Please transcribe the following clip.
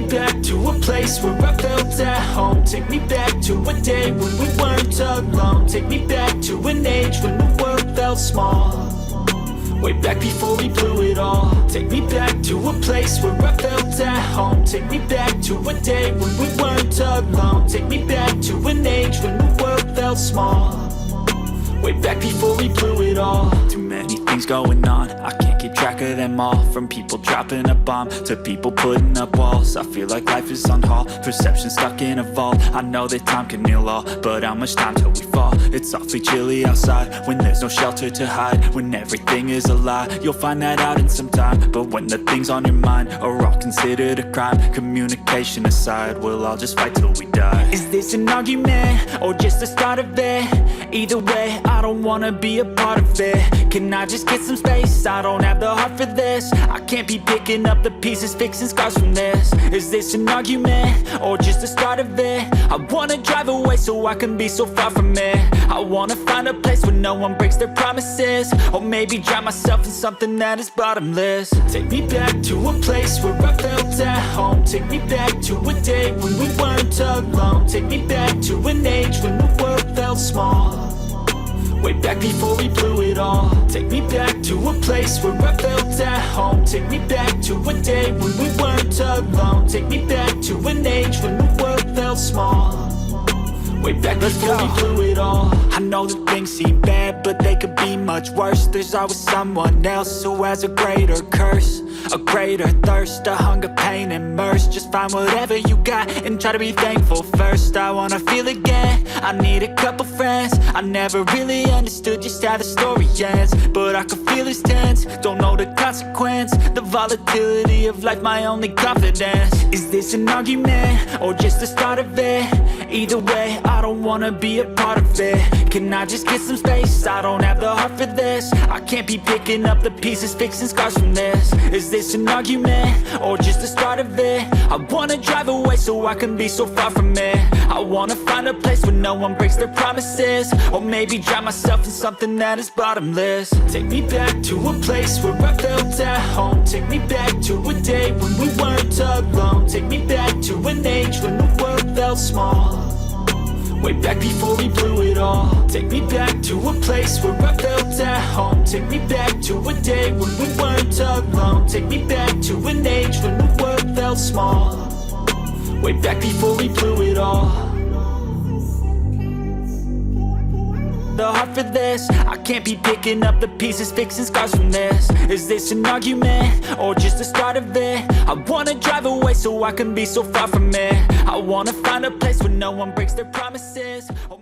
me back to a place where I felt at home. Take me back to a day when we weren't alone. Take me back to an age when the world felt small, way back before we blew it all. Take me back to a place where I felt at home. Take me back to a day when we weren't alone. Take me back to an age when the world felt small, way back before we blew it all. Too many things going on, I can't keep track of them all. From people dropping a bomb to people putting up walls. I feel like life is on hold, perception stuck in a vault. I know that time can heal all, but how much time till we fall? It's awfully chilly outside when there's no shelter to hide. When everything is a lie, you'll find that out in some time. But when the things on your mind are all considered a crime, communication aside, we'll all just fight till we die. Is this an argument or just the start of it? Either way, I don't wanna be a part of it. Can I just get some space? I don't have the heart for this. I can't be picking up the pieces, fixing scars from this. Is this an argument or just the start of it? I wanna drive away so I can be so far from it. I wanna find a place where no one breaks their promises, or maybe drown myself in something that is bottomless. Take me back to a place where I felt at home. Take me back to a day when we weren't alone. Take me back to an age when the world felt small, way back before we blew it all. Take me back to a place where I felt at home. Take me back to a day when we weren't alone. Take me back to an age when the world felt small, way back before we blew it all. I know that things seem bad, but they could be much worse. There's always someone else who has a greater curse, a greater thirst, a hunger, pain, and mercy. Just find whatever you got and try to be thankful first. I wanna feel again, I need a couple friends. I never really understood just how the story ends, but I can feel it's tense, don't know the consequence. The volatility of life, my only confidence. Is this an argument or just the start of it? Either way, I don't wanna be a part of it. Can I just get some space? I don't have the heart for this. I can't be picking up the pieces, fixing scars from this. Is this an argument or just the start of it? I wanna drive away so I can be so far from it. I wanna find a place where no one breaks their promises, or maybe drown myself in something that is bottomless. Take me back to a place where I felt at home. Take me back to a day when we weren't alone. Take me back to an age when the world felt small, way back before we blew it all. Take me back to a place where I felt at home. Take me back to a day when we weren't alone. Take me back to an age when the world felt small, way back before we blew it all. The heart for this, I can't be picking up the pieces, fixing scars from this. Is this an argument or just the start of it? I wanna drive away so I can be so far from it. I wanna find a place where no one breaks their promises, or